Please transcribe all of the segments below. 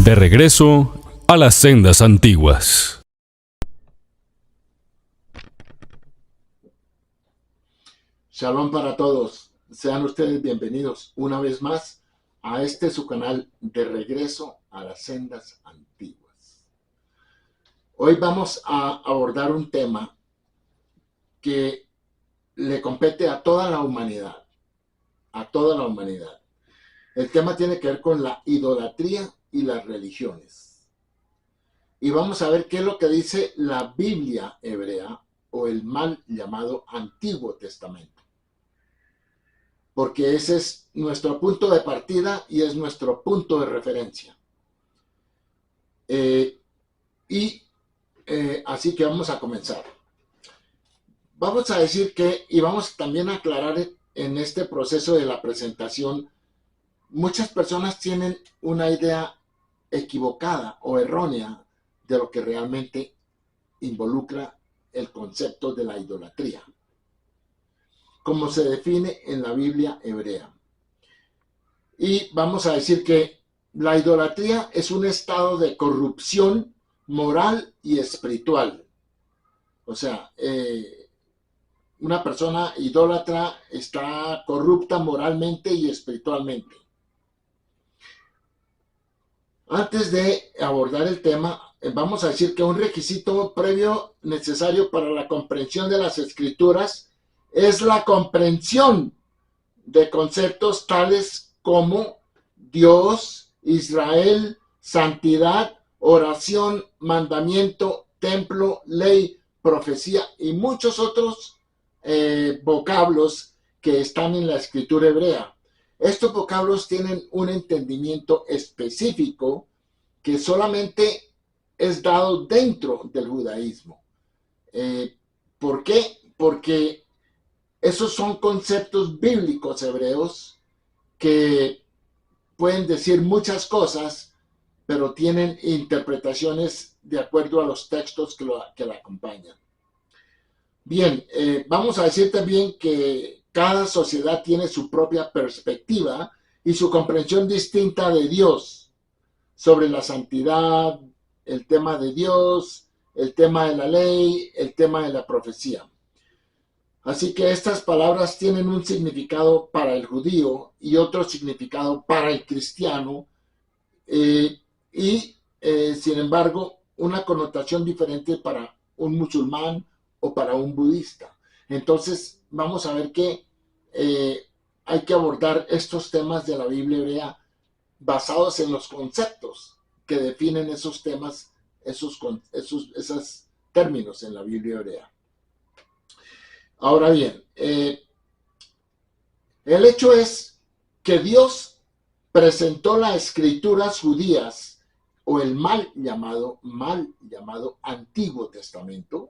De regreso a las sendas antiguas. Shalom para todos. Sean ustedes bienvenidos una vez más a su canal de regreso a las sendas antiguas. Hoy vamos a abordar un tema que le compete a toda la humanidad. A toda la humanidad. El tema tiene que ver con la idolatría y las religiones. Y vamos a ver qué es lo que dice la Biblia hebrea o el mal llamado Antiguo Testamento. Porque ese es nuestro punto de partida y es nuestro punto de referencia. Así que vamos a comenzar. Vamos a decir que, y vamos también a aclarar en este proceso de la presentación, muchas personas tienen una idea equivocada o errónea de lo que realmente involucra el concepto de la idolatría, como se define en la Biblia hebrea. Y vamos a decir que la idolatría es un estado de corrupción moral y espiritual. O sea, una persona idólatra está corrupta moralmente y espiritualmente. Antes de abordar el tema, vamos a decir que un requisito previo necesario para la comprensión de las Escrituras es la comprensión de conceptos tales como Dios, Israel, santidad, oración, mandamiento, templo, ley, profecía y muchos otros vocablos que están en la escritura hebrea. Estos vocablos tienen un entendimiento específico que solamente es dado dentro del judaísmo. ¿Por qué? Porque esos son conceptos bíblicos hebreos que pueden decir muchas cosas, pero tienen interpretaciones de acuerdo a los textos que la acompañan. Bien, vamos a decir también que cada sociedad tiene su propia perspectiva y su comprensión distinta de Dios, sobre la santidad, el tema de Dios, el tema de la ley, el tema de la profecía. Así que estas palabras tienen un significado para el judío y otro significado para el cristiano sin embargo, una connotación diferente para un musulmán o para un budista. Entonces, vamos a ver que hay que abordar estos temas de la Biblia hebrea basados en los conceptos que definen esos temas, esos términos en la Biblia hebrea. Ahora bien, el hecho es que Dios presentó las escrituras judías o el mal llamado Antiguo Testamento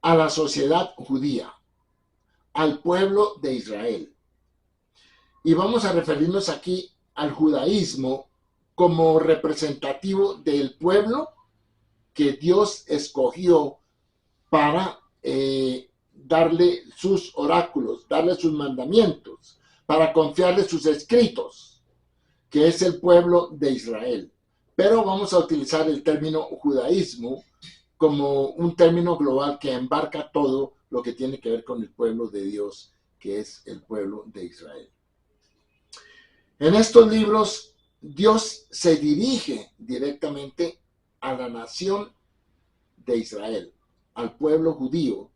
a la sociedad judía, al pueblo de Israel. Y vamos a referirnos aquí al judaísmo como representativo del pueblo que Dios escogió para darle sus oráculos, darle sus mandamientos, para confiarle sus escritos, que es el pueblo de Israel. Pero vamos a utilizar el término judaísmo como un término global que embarca todo lo que tiene que ver con el pueblo de Dios, que es el pueblo de Israel. En estos libros, Dios se dirige directamente a la nación de Israel, al pueblo judío,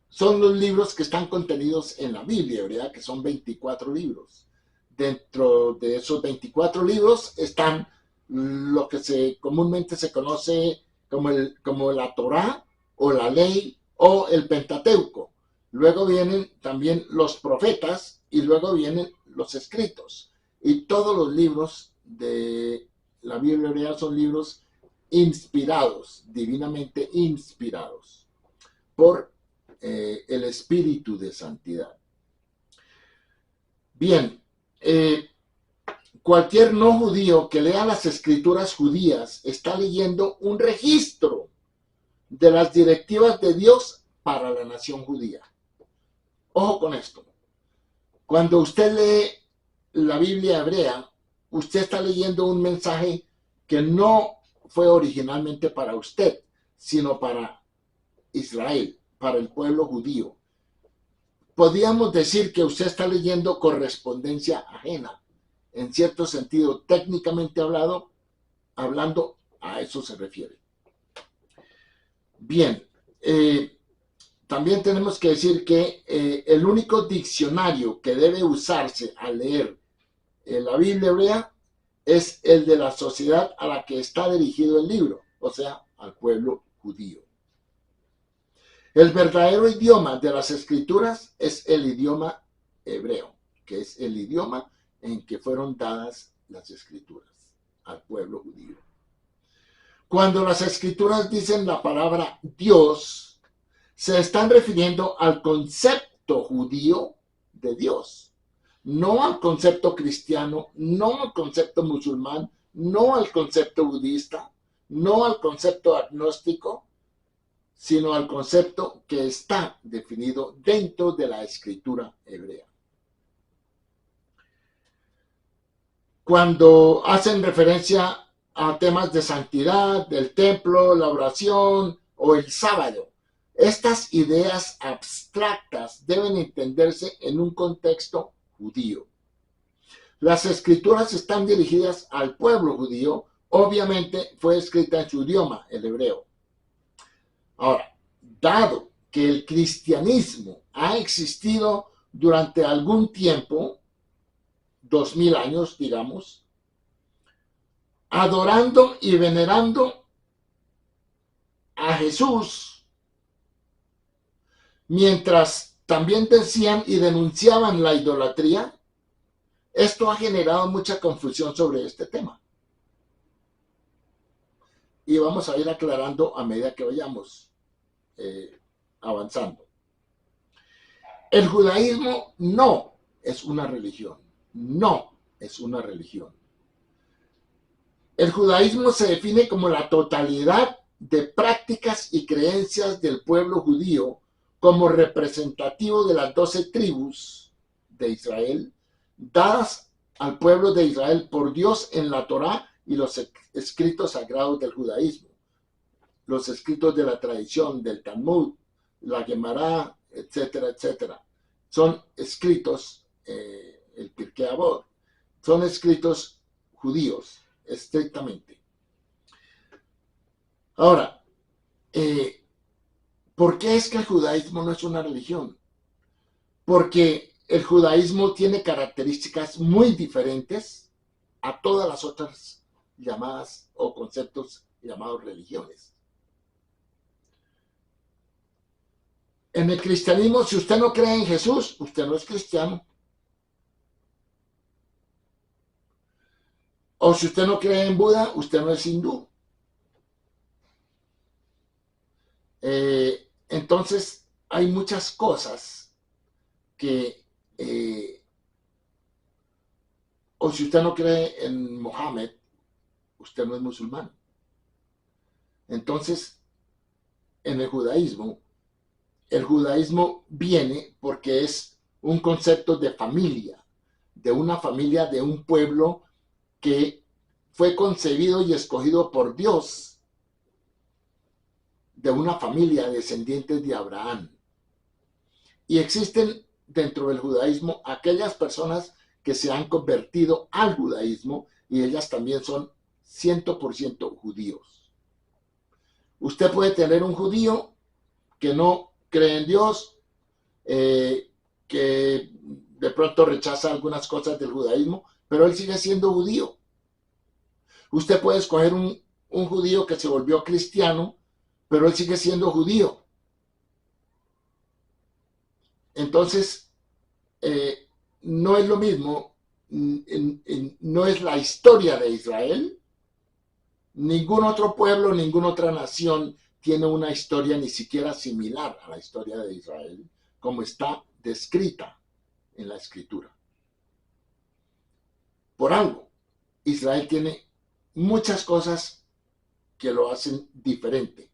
son los libros que están contenidos en la Biblia, ¿verdad? Que son 24 libros. Dentro de esos 24 libros están lo que comúnmente se conoce como la Torá o la ley o el Pentateuco. Luego vienen también los profetas y luego vienen los escritos. Y todos los libros de la Biblia hebrea son libros inspirados, divinamente inspirados por el espíritu de santidad. Bien, cualquier no judío que lea las escrituras judías está leyendo un registro de las directivas de Dios para la nación judía. Ojo con esto. Cuando usted lee la Biblia hebrea, usted está leyendo un mensaje que no fue originalmente para usted, sino para Israel, para el pueblo judío. Podríamos decir que usted está leyendo correspondencia ajena, en cierto sentido, técnicamente hablando, a eso se refiere. Bien, también tenemos que decir que el único diccionario que debe usarse al leer la Biblia hebrea es el de la sociedad a la que está dirigido el libro, o sea, al pueblo judío. El verdadero idioma de las escrituras es el idioma hebreo, que es el idioma en que fueron dadas las escrituras al pueblo judío. Cuando las escrituras dicen la palabra Dios, se están refiriendo al concepto judío de Dios, no al concepto cristiano, no al concepto musulmán, no al concepto budista, no al concepto agnóstico, sino al concepto que está definido dentro de la escritura hebrea. Cuando hacen referencia a temas de santidad, del templo, la oración o el sábado, estas ideas abstractas deben entenderse en un contexto judío. Las escrituras están dirigidas al pueblo judío, obviamente fue escrita en su idioma, el hebreo. Ahora, dado que el cristianismo ha existido durante algún tiempo, 2000 años, digamos, adorando y venerando a Jesús, mientras también decían y denunciaban la idolatría, esto ha generado mucha confusión sobre este tema. Y vamos a ir aclarando a medida que vayamos avanzando. El judaísmo no es una religión, no es una religión. El judaísmo se define como la totalidad de prácticas y creencias del pueblo judío como representativo de las 12 tribus de Israel, dadas al pueblo de Israel por Dios en la Torá y los escritos sagrados del judaísmo, los escritos de la tradición, del Talmud, la Gemara, etcétera, etcétera. Son escritos, el Pirkei Avot, son escritos judíos, estrictamente. Ahora, ¿por qué es que el judaísmo no es una religión? Porque el judaísmo tiene características muy diferentes a todas las otras llamadas o conceptos llamados religiones. En el cristianismo, si usted no cree en Jesús, usted no es cristiano. O si usted no cree en Buda, usted no es hindú. Entonces, hay muchas cosas que, o si usted no cree en Mohammed, usted no es musulmán. Entonces, en el judaísmo viene porque es un concepto de familia, de una familia, de un pueblo que fue concebido y escogido por Dios, de una familia descendientes de Abraham. Y existen dentro del judaísmo aquellas personas que se han convertido al judaísmo y ellas también son 100% judíos. Usted puede tener un judío que no cree en Dios, que de pronto rechaza algunas cosas del judaísmo, pero él sigue siendo judío. Usted puede escoger un judío que se volvió cristiano, pero él sigue siendo judío. Entonces, no es lo mismo, no es la historia de Israel. Ningún otro pueblo, ninguna otra nación tiene una historia ni siquiera similar a la historia de Israel, como está descrita en la Escritura. Por algo, Israel tiene muchas cosas que lo hacen diferente.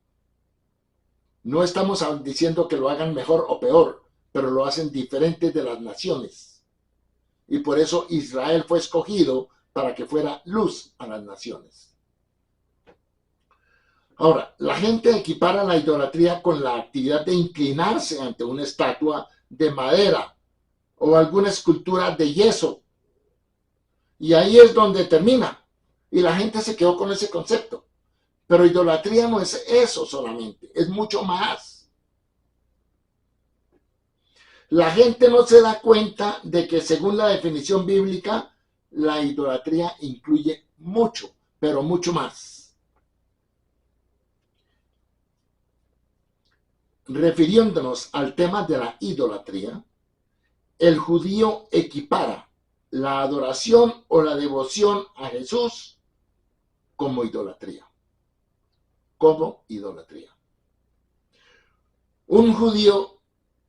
No estamos diciendo que lo hagan mejor o peor, pero lo hacen diferente de las naciones. Y por eso Israel fue escogido para que fuera luz a las naciones. Ahora, la gente equipara la idolatría con la actividad de inclinarse ante una estatua de madera o alguna escultura de yeso. Y ahí es donde termina. Y la gente se quedó con ese concepto. Pero idolatría no es eso solamente, es mucho más. La gente no se da cuenta de que según la definición bíblica, la idolatría incluye mucho, pero mucho más. Refiriéndonos al tema de la idolatría, el judío equipara la adoración o la devoción a Jesús como idolatría. Como idolatría. Un judío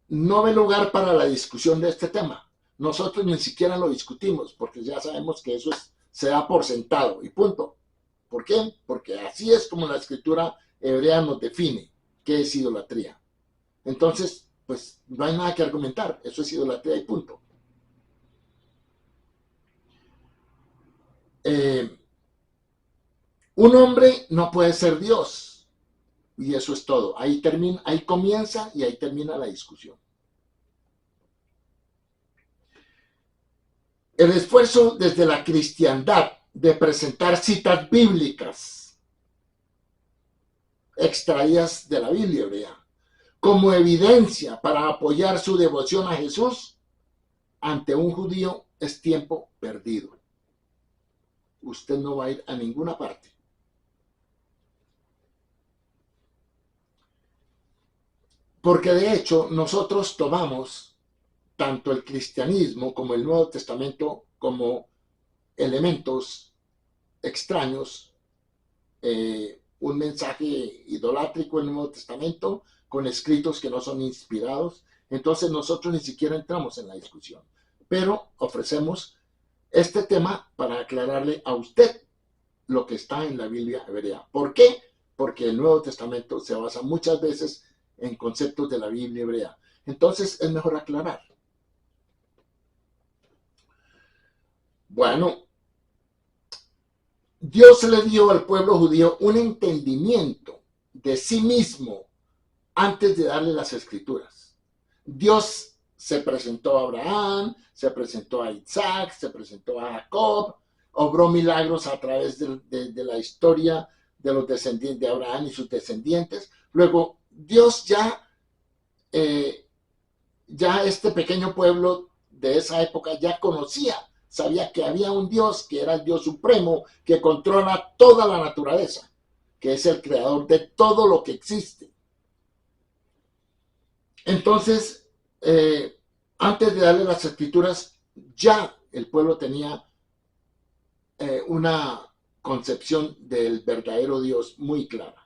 no ve lugar para la discusión de este tema. Nosotros ni siquiera lo discutimos porque ya sabemos que eso se da por sentado y punto. ¿Por qué? Porque así es como la escritura hebrea nos define qué es idolatría. Entonces, pues no hay nada que argumentar. Eso es idolatría y punto. Un hombre no puede ser Dios. Y eso es todo. Ahí comienza y ahí termina la discusión. El esfuerzo desde la cristiandad de presentar citas bíblicas extraídas de la Biblia hebrea como evidencia para apoyar su devoción a Jesús ante un judío es tiempo perdido. Usted no va a ir a ninguna parte. Porque de hecho nosotros tomamos tanto el cristianismo como el Nuevo Testamento como elementos extraños, un mensaje idolátrico en el Nuevo Testamento con escritos que no son inspirados. Entonces nosotros ni siquiera entramos en la discusión, pero ofrecemos este tema para aclararle a usted lo que está en la Biblia hebrea. ¿Por qué? Porque el Nuevo Testamento se basa muchas veces en conceptos de la Biblia hebrea. Entonces es mejor aclarar. Bueno, Dios le dio al pueblo judío un entendimiento de sí mismo antes de darle las escrituras. Dios se presentó a Abraham, se presentó a Isaac, se presentó a Jacob, obró milagros a través de la historia de los descendientes de Abraham y sus descendientes. Luego, Dios ya este pequeño pueblo de esa época ya conocía, sabía que había un Dios que era el Dios supremo, que controla toda la naturaleza, que es el creador de todo lo que existe. Entonces, antes de darle las escrituras, ya el pueblo tenía una concepción del verdadero Dios muy clara.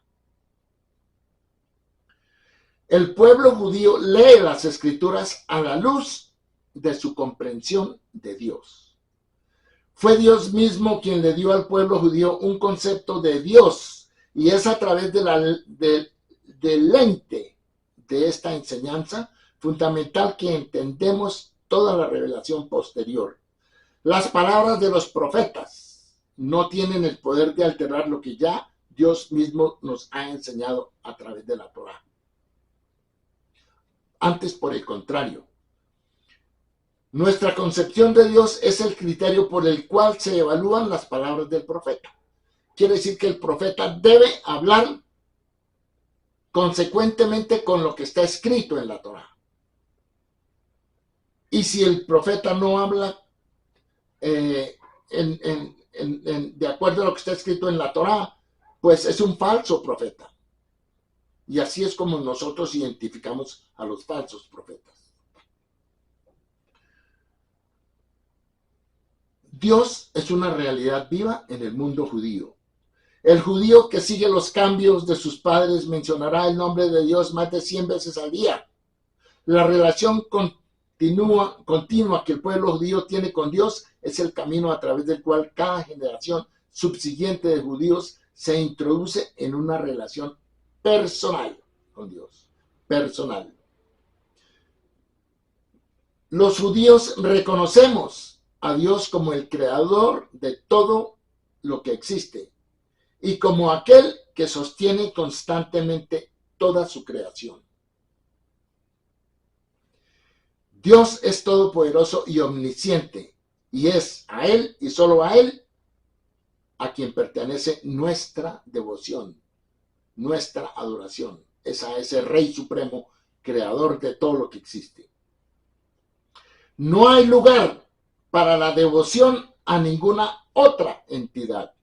El pueblo judío lee las escrituras a la luz de su comprensión de Dios. Fue Dios mismo quien le dio al pueblo judío un concepto de Dios, y es a través del lente de esta enseñanza fundamental que entendemos toda la revelación posterior. Las palabras de los profetas no tienen el poder de alterar lo que ya Dios mismo nos ha enseñado a través de la Torá. Antes, por el contrario, nuestra concepción de Dios es el criterio por el cual se evalúan las palabras del profeta. Quiere decir que el profeta debe hablar consecuentemente con lo que está escrito en la Torá. Y si el profeta no habla de acuerdo a lo que está escrito en la Torá, pues es un falso profeta. Y así es como nosotros identificamos a los falsos profetas. Dios es una realidad viva en el mundo judío. El judío que sigue los cambios de sus padres mencionará el nombre de Dios más de 100 veces al día. La relación continua que el pueblo judío tiene con Dios es el camino a través del cual cada generación subsiguiente de judíos se introduce en una relación personal con Dios. Personal. Los judíos reconocemos a Dios como el creador de todo lo que existe y como aquel que sostiene constantemente toda su creación. Dios es todopoderoso y omnisciente, y es a Él y solo a Él a quien pertenece nuestra devoción, nuestra adoración. Es a ese Rey Supremo, creador de todo lo que existe. No hay lugar para la devoción a ninguna otra entidad,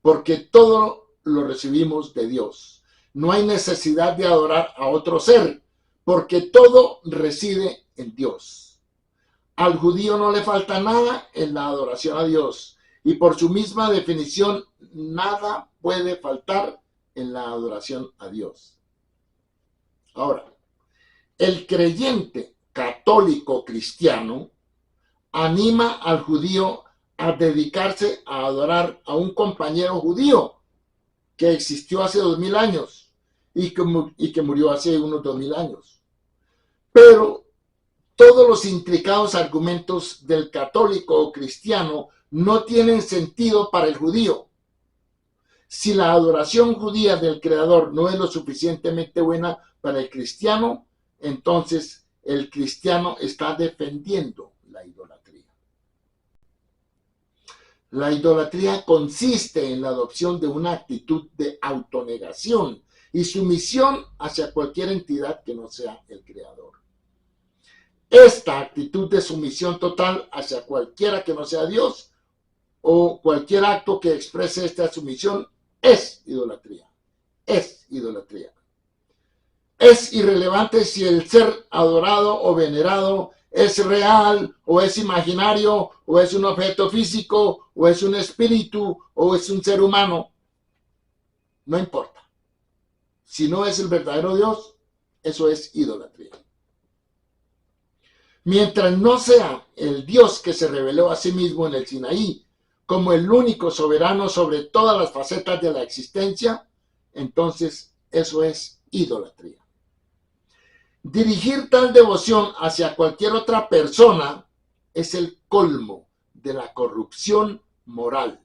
porque todo lo recibimos de Dios. No hay necesidad de adorar a otro ser, porque todo reside en Dios. Al judío no le falta nada en la adoración a Dios, y por su misma definición, nada puede faltar en la adoración a Dios. Ahora, el creyente católico cristiano anima al judío a dedicarse a adorar a un compañero judío que existió hace 2000 años y que murió hace unos 2000 años. Pero todos los intricados argumentos del católico o cristiano no tienen sentido para el judío. Si la adoración judía del Creador no es lo suficientemente buena para el cristiano, entonces el cristiano está defendiendo la idolatría. La idolatría consiste en la adopción de una actitud de autonegación y sumisión hacia cualquier entidad que no sea el Creador. Esta actitud de sumisión total hacia cualquiera que no sea Dios o cualquier acto que exprese esta sumisión es idolatría. Es idolatría. Es irrelevante si el ser adorado o venerado es real o es imaginario o es un objeto físico o es un espíritu o es un ser humano. No importa. Si no es el verdadero Dios, eso es idolatría. Mientras no sea el Dios que se reveló a sí mismo en el Sinaí como el único soberano sobre todas las facetas de la existencia, entonces eso es idolatría. Dirigir tal devoción hacia cualquier otra persona es el colmo de la corrupción moral.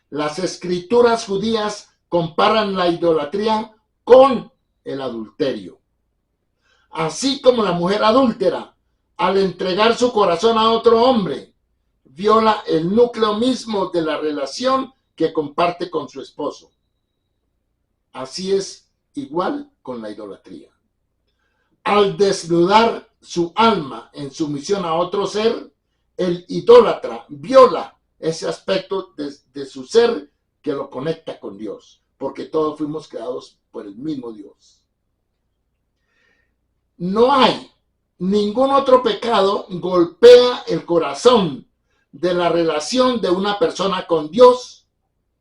Las escrituras judías comparan la idolatría con el adulterio. Así como la mujer adúltera, al entregar su corazón a otro hombre, viola el núcleo mismo de la relación que comparte con su esposo. Así es igual con la idolatría. Al desnudar su alma en sumisión a otro ser, el idólatra viola ese aspecto de su ser que lo conecta con Dios, porque todos fuimos creados por el mismo Dios. No hay ningún otro pecado golpea el corazón de la relación de una persona con Dios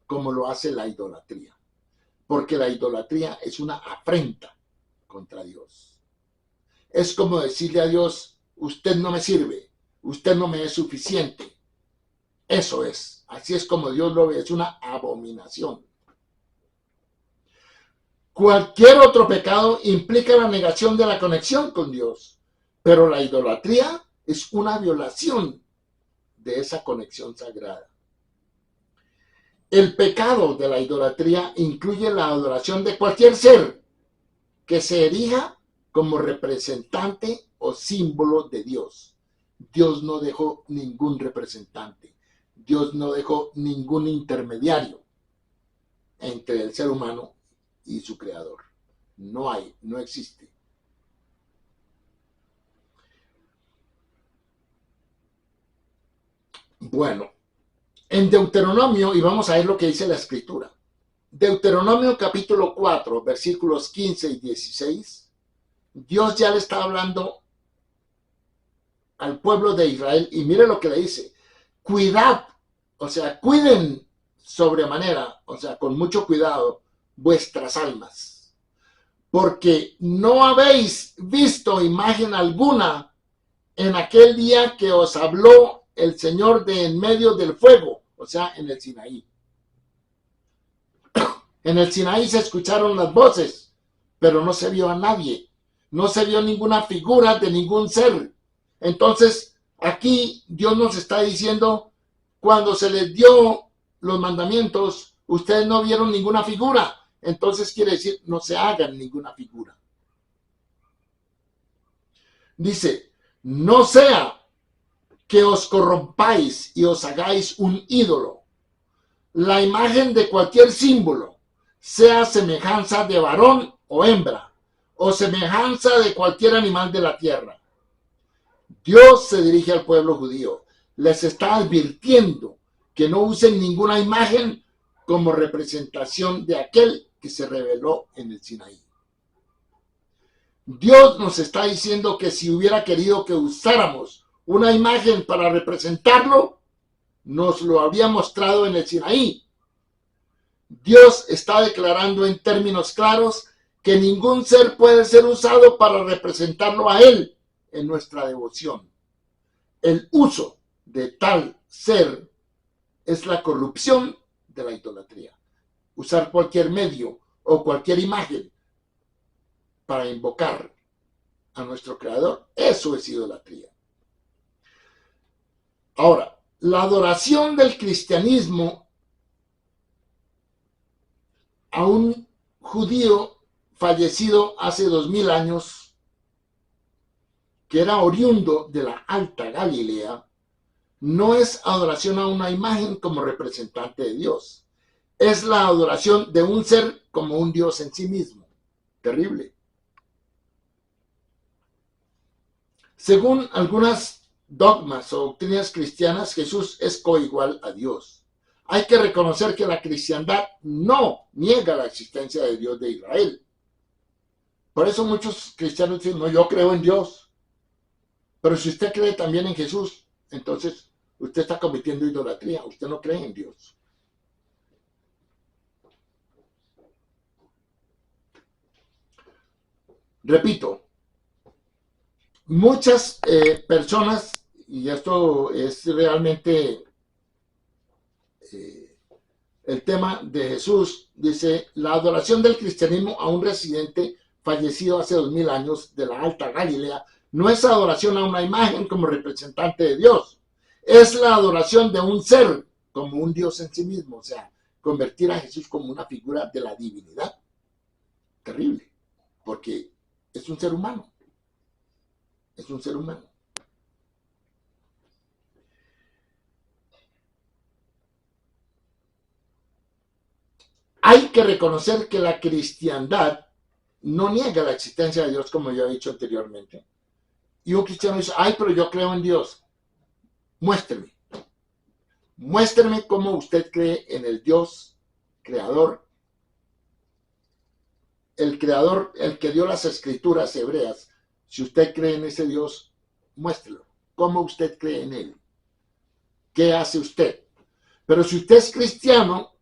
como lo hace la idolatría, porque la idolatría es una afrenta contra Dios. Es como decirle a Dios, usted no me sirve, usted no me es suficiente. Eso es, así es como Dios lo ve, es una abominación. Cualquier otro pecado implica la negación de la conexión con Dios, pero la idolatría es una violación de esa conexión sagrada. El pecado de la idolatría incluye la adoración de cualquier ser que se erija como representante o símbolo de Dios. Dios no dejó ningún representante. Dios no dejó ningún intermediario entre el ser humano y su creador. No hay, no existe. Bueno, en Deuteronomio, y vamos a ver lo que dice la Escritura. Deuteronomio capítulo 4, versículos 15 y 16. Dios ya le está hablando al pueblo de Israel y mire lo que le dice. Cuidad, o sea, cuiden sobremanera, o sea, con mucho cuidado, vuestras almas. Porque no habéis visto imagen alguna en aquel día que os habló el Señor de en medio del fuego, o sea, en el Sinaí. En el Sinaí se escucharon las voces, pero no se vio a nadie. No se vio ninguna figura de ningún ser. Entonces, Aquí Dios nos está diciendo, cuando se les dio los mandamientos, ustedes no vieron ninguna figura. Entonces quiere decir, no se hagan ninguna figura. Dice, no sea que os corrompáis y os hagáis un ídolo. La imagen de cualquier símbolo, sea semejanza de varón o hembra, o semejanza de cualquier animal de la tierra. Dios se dirige al pueblo judío. Les está advirtiendo que no usen ninguna imagen como representación de aquel que se reveló en el Sinaí. Dios nos está diciendo que si hubiera querido que usáramos una imagen para representarlo, nos lo habría mostrado en el Sinaí. Dios está declarando en términos claros que ningún ser puede ser usado para representarlo a Él en nuestra devoción. El uso de tal ser es la corrupción de la idolatría. Usar cualquier medio o cualquier imagen para invocar a nuestro Creador, eso es idolatría. Ahora, la adoración del cristianismo a un judío fallecido hace 2000 años, que era oriundo de la Alta Galilea, no es adoración a una imagen como representante de Dios. Es la adoración de un ser como un Dios en sí mismo. Terrible. Según algunas dogmas o doctrinas cristianas, Jesús es coigual a Dios. Hay que reconocer que la cristiandad no niega la existencia de Dios de Israel. Por eso muchos cristianos dicen, no, yo creo en Dios. Pero si usted cree también en Jesús, entonces usted está cometiendo idolatría. Usted no cree en Dios. Repito, muchas personas, y esto es realmente el tema de Jesús, dice, la adoración del cristianismo a un residente fallecido hace 2000 años de la Alta Galilea no es adoración a una imagen como representante de Dios, es la adoración de un ser como un Dios en sí mismo, o sea, convertir a Jesús como una figura de la divinidad. Terrible, porque es un ser humano, es un ser humano. Hay que reconocer que la cristiandad no niega la existencia de Dios, como yo he dicho anteriormente. Y un cristiano dice, ay, pero yo creo en Dios. Muéstreme. Muéstreme cómo usted cree en el Dios creador. El creador, el que dio las escrituras hebreas. Si usted cree en ese Dios, muéstrelo. ¿Cómo usted cree en él? ¿Qué hace usted? Pero si usted es cristiano,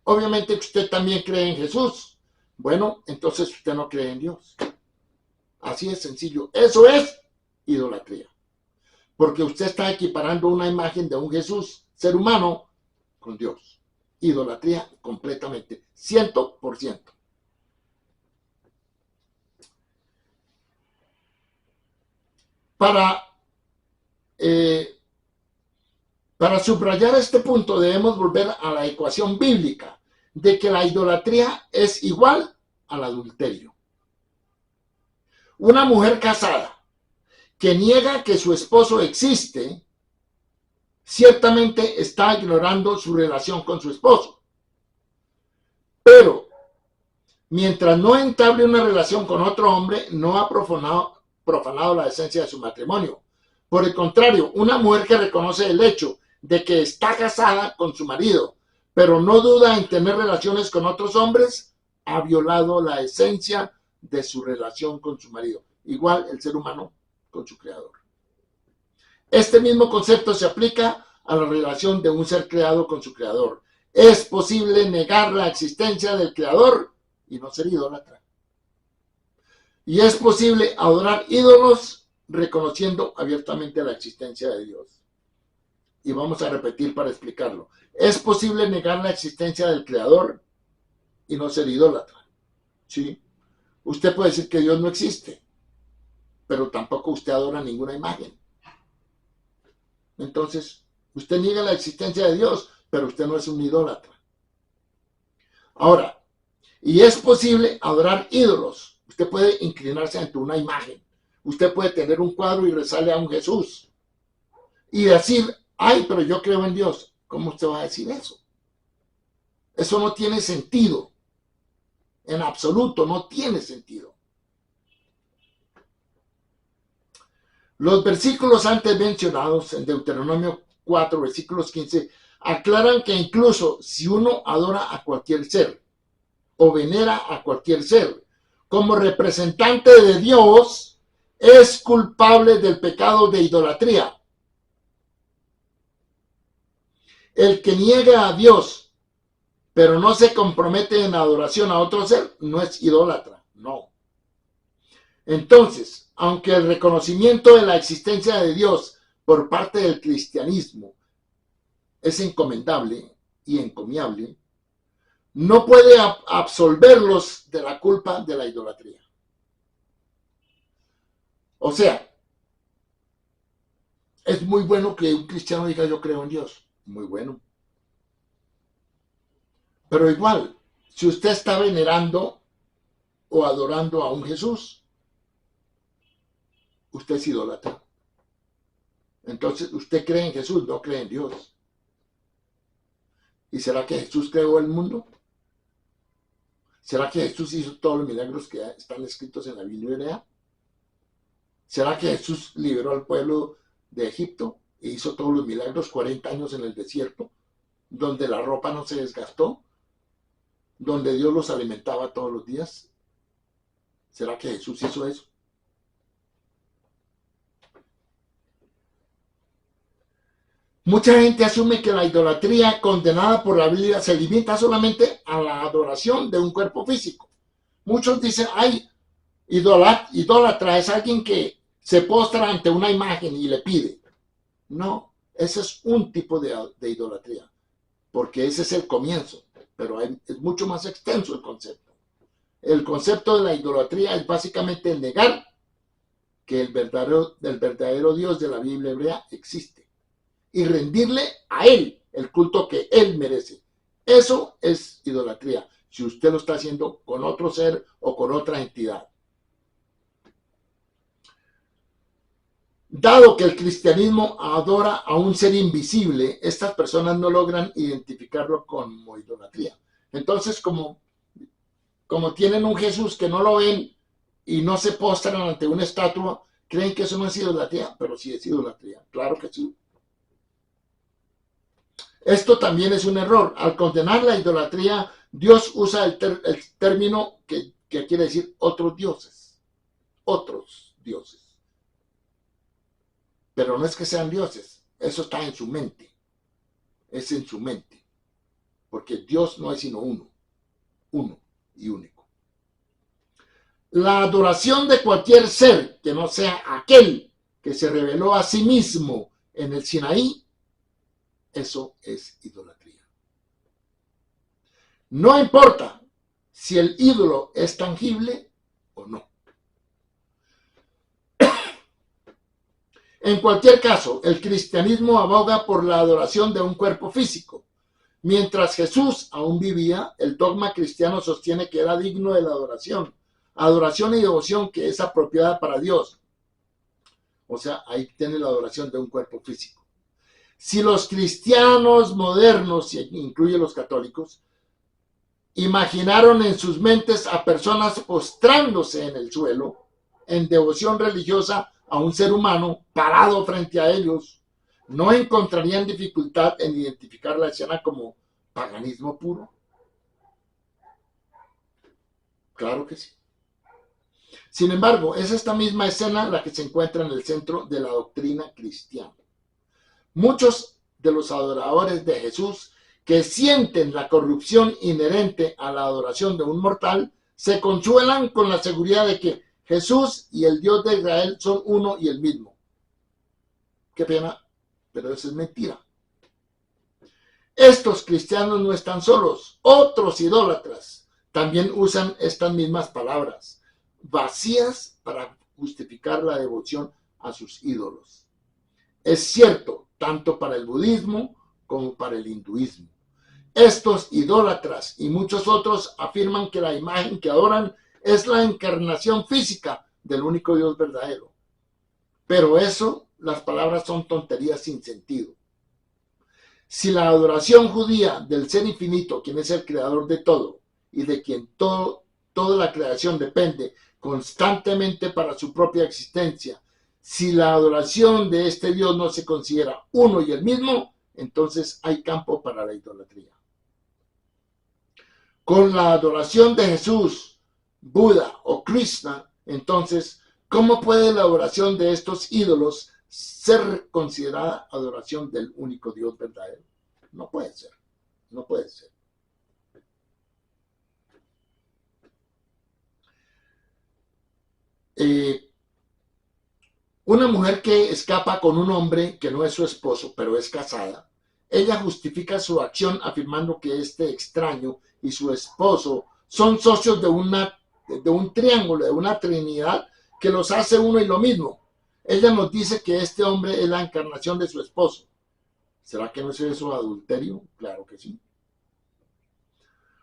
obviamente usted también cree en Jesús. Bueno, entonces usted no cree en Dios. Así es sencillo. Eso es idolatría. Porque usted está equiparando una imagen de un Jesús, ser humano, con Dios. Idolatría completamente, 100%. Para subrayar este punto debemos volver a la ecuación bíblica de que la idolatría es igual al adulterio. Una mujer casada que niega que su esposo existe, ciertamente está ignorando su relación con su esposo. Pero mientras no entable una relación con otro hombre, no ha profanado la esencia de su matrimonio. Por el contrario, una mujer que reconoce el hecho de que está casada con su marido, pero no duda en tener relaciones con otros hombres, ha violado la esencia de su relación con su marido. Igual el ser humano con su creador. Este mismo concepto se aplica a la relación de un ser creado con su creador. Es posible negar la existencia del creador y no ser idólatra. Y es posible adorar ídolos reconociendo abiertamente la existencia de Dios. Y vamos a repetir para explicarlo. Es posible negar la existencia del creador y no ser idólatra. ¿Sí? Usted puede decir que Dios no existe, pero tampoco usted adora ninguna imagen. Entonces, usted niega la existencia de Dios, pero usted no es un idólatra. Ahora, y es posible adorar ídolos. Usted puede inclinarse ante una imagen. Usted puede tener un cuadro y rezarle a un Jesús. Y decir, ay, pero yo creo en Dios. ¿Cómo usted va a decir eso? Eso no tiene sentido. En absoluto, no tiene sentido. Los versículos antes mencionados en Deuteronomio 4, versículos 15, aclaran que incluso si uno adora a cualquier ser o venera a cualquier ser como representante de Dios, es culpable del pecado de idolatría. El que niega a Dios, pero no se compromete en adoración a otro ser, no es idólatra, no. Entonces, aunque el reconocimiento de la existencia de Dios por parte del cristianismo es encomendable y encomiable, no puede absolverlos de la culpa de la idolatría. O sea, es muy bueno que un cristiano diga yo creo en Dios, muy bueno. Pero igual, si usted está venerando o adorando a un Jesús, usted es idólatra. Entonces, usted cree en Jesús, no cree en Dios. ¿Y será que Jesús creó el mundo? ¿Será que Jesús hizo todos los milagros que están escritos en la Biblia? ¿Será que Jesús liberó al pueblo de Egipto e hizo todos los milagros 40 años en el desierto, donde la ropa no se desgastó, donde Dios los alimentaba todos los días? ¿Será que Jesús hizo eso? Mucha gente asume que la idolatría condenada por la Biblia se limita solamente a la adoración de un cuerpo físico. Muchos dicen, ay, idólatra es alguien que se postra ante una imagen y le pide. No, ese es un tipo de idolatría, porque ese es el comienzo, pero es mucho más extenso el concepto. El concepto de la idolatría es básicamente el negar que el verdadero Dios de la Biblia hebrea existe y rendirle a Él el culto que Él merece. Eso es idolatría, si usted lo está haciendo con otro ser o con otra entidad. Dado que el cristianismo adora a un ser invisible, estas personas no logran identificarlo como idolatría. Entonces, como tienen un Jesús que no lo ven y no se postran ante una estatua, creen que eso no es idolatría, pero sí es idolatría, claro que sí. Esto también es un error. Al condenar la idolatría, Dios usa el término que quiere decir otros dioses. Otros dioses. Pero no es que sean dioses. Eso está en su mente. Es en su mente. Porque Dios no es sino uno. Uno y único. La adoración de cualquier ser que no sea aquel que se reveló a sí mismo en el Sinaí, eso es idolatría. No importa si el ídolo es tangible o no. En cualquier caso, el cristianismo aboga por la adoración de un cuerpo físico. Mientras Jesús aún vivía, el dogma cristiano sostiene que era digno de la adoración y devoción que es apropiada para Dios. O sea, ahí tiene la adoración de un cuerpo físico. Si los cristianos modernos, y incluye los católicos, imaginaron en sus mentes a personas postrándose en el suelo, en devoción religiosa a un ser humano parado frente a ellos, ¿no encontrarían dificultad en identificar la escena como paganismo puro? Claro que sí. Sin embargo, es esta misma escena la que se encuentra en el centro de la doctrina cristiana. Muchos de los adoradores de Jesús que sienten la corrupción inherente a la adoración de un mortal se consuelan con la seguridad de que Jesús y el Dios de Israel son uno y el mismo. Qué pena, pero eso es mentira. Estos cristianos no están solos. Otros idólatras también usan estas mismas palabras, vacías para justificar la devoción a sus ídolos. Es cierto tanto para el budismo como para el hinduismo. Estos idólatras y muchos otros afirman que la imagen que adoran es la encarnación física del único Dios verdadero. Pero eso, las palabras son tonterías sin sentido. Si la adoración judía del ser infinito, quien es el creador de todo y de quien toda la creación depende constantemente para su propia existencia, si la adoración de este Dios no se considera uno y el mismo, entonces hay campo para la idolatría. Con la adoración de Jesús, Buda o Krishna, entonces, ¿cómo puede la adoración de estos ídolos ser considerada adoración del único Dios verdadero? No puede ser, no puede ser. Una mujer que escapa con un hombre que no es su esposo, pero es casada, ella justifica su acción afirmando que este extraño y su esposo son socios de un triángulo, de una trinidad que los hace uno y lo mismo. Ella nos dice que este hombre es la encarnación de su esposo. ¿Será que no es eso adulterio? Claro que sí.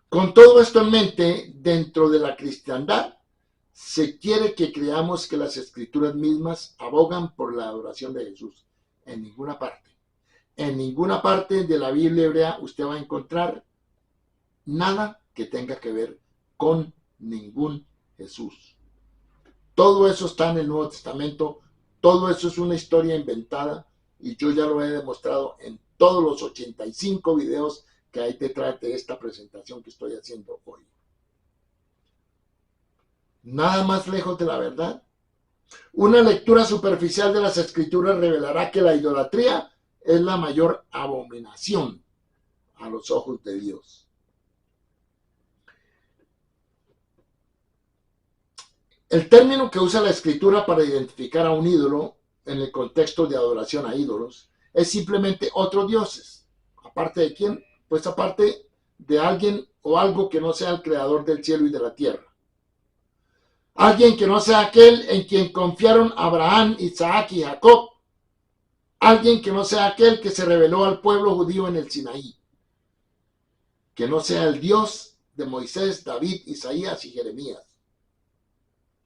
Con todo esto en mente, dentro de la cristiandad, se quiere que creamos que las escrituras mismas abogan por la adoración de Jesús. En ninguna parte. En ninguna parte de la Biblia hebrea usted va a encontrar nada que tenga que ver con ningún Jesús. Todo eso está en el Nuevo Testamento, todo eso es una historia inventada y yo ya lo he demostrado en todos los 85 videos que hay detrás de esta presentación que estoy haciendo hoy. Nada más lejos de la verdad. Una lectura superficial de las Escrituras revelará que la idolatría es la mayor abominación a los ojos de Dios. El término que usa la Escritura para identificar a un ídolo en el contexto de adoración a ídolos es simplemente otros dioses. ¿Aparte de quién? Pues aparte de alguien o algo que no sea el creador del cielo y de la tierra. Alguien que no sea aquel en quien confiaron Abraham, Isaac y Jacob. Alguien que no sea aquel que se reveló al pueblo judío en el Sinaí. Que no sea el Dios de Moisés, David, Isaías y Jeremías.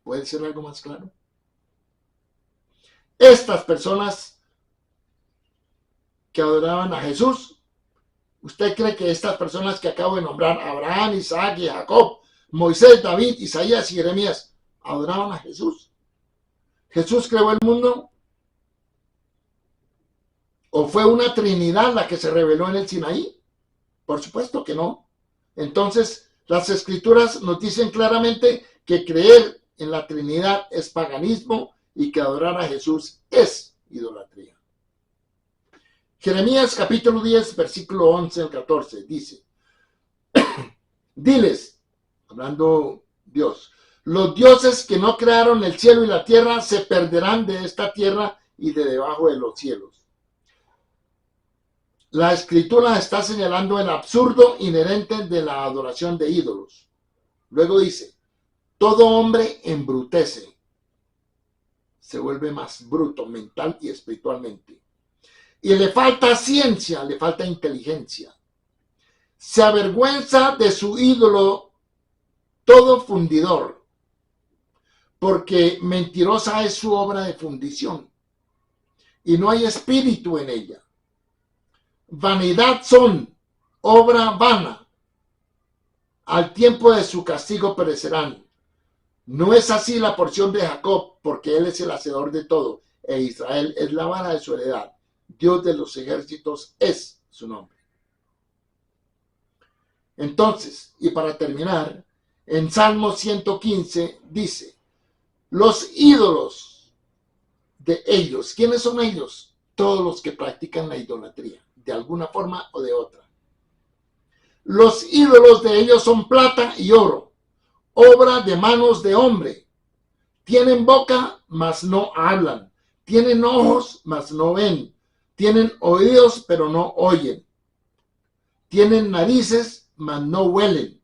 ¿Puede ser algo más claro? Estas personas que adoraban a Jesús, ¿usted cree que estas personas que acabo de nombrar, Abraham, Isaac y Jacob, Moisés, David, Isaías y Jeremías, adoraban a Jesús? ¿Jesús creó el mundo? ¿O fue una trinidad la que se reveló en el Sinaí? Por supuesto que no. Entonces, las Escrituras nos dicen claramente que creer en la Trinidad es paganismo y que adorar a Jesús es idolatría. Jeremías capítulo 10, versículo 11 al 14 dice: diles, hablando Dios, los dioses que no crearon el cielo y la tierra se perderán de esta tierra y de debajo de los cielos. La Escritura está señalando el absurdo inherente de la adoración de ídolos. Luego dice: todo hombre embrutece, se vuelve más bruto mental y espiritualmente. Y le falta ciencia, le falta inteligencia. Se avergüenza de su ídolo todo fundidor, porque mentirosa es su obra de fundición, y no hay espíritu en ella. Vanidad son, obra vana, al tiempo de su castigo perecerán. No es así la porción de Jacob, porque él es el hacedor de todo, e Israel es la vara de su heredad. Dios de los ejércitos es su nombre. Entonces, y para terminar, en Salmo 115 dice: los ídolos de ellos, ¿quiénes son ellos? Todos los que practican la idolatría, de alguna forma o de otra. Los ídolos de ellos son plata y oro, obra de manos de hombre. Tienen boca, mas no hablan. Tienen ojos, mas no ven. Tienen oídos, pero no oyen. Tienen narices, mas no huelen.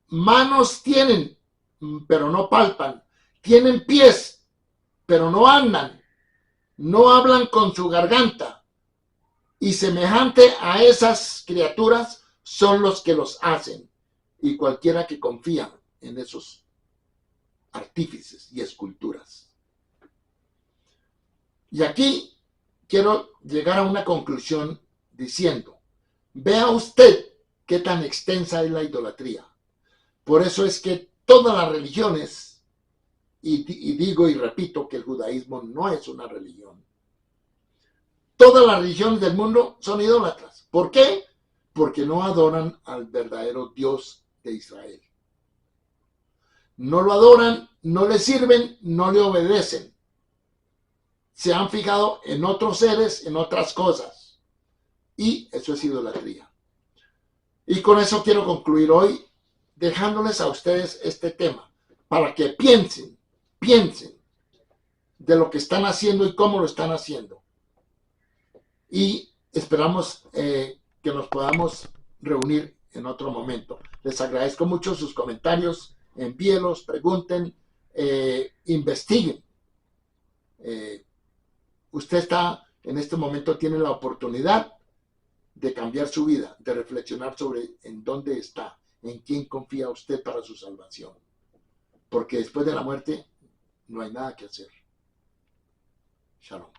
Manos tienen, pero no palpan. Tienen pies, pero no andan. no hablan con su garganta, y semejante a esas criaturas son los que los hacen, y cualquiera que confía en esos artífices y esculturas. Y aquí quiero llegar a una conclusión diciendo, vea usted qué tan extensa es la idolatría. Por eso es que todas las religiones, y digo y repito que el judaísmo no es una religión, todas las religiones del mundo son idólatras. ¿Por qué? Porque no adoran al verdadero Dios de Israel. No lo adoran, no le sirven, no le obedecen. Se han fijado en otros seres, en otras cosas. Y eso es idolatría. Y con eso quiero concluir hoy, dejándoles a ustedes este tema, para que piensen de lo que están haciendo y cómo lo están haciendo. Y esperamos que nos podamos reunir en otro momento. Les agradezco mucho sus comentarios, envíelos, pregunten, investiguen. Usted está, en este momento tiene la oportunidad de cambiar su vida, de reflexionar sobre en dónde está, en quién confía usted para su salvación. Porque después de la muerte no hay nada que hacer. Shalom.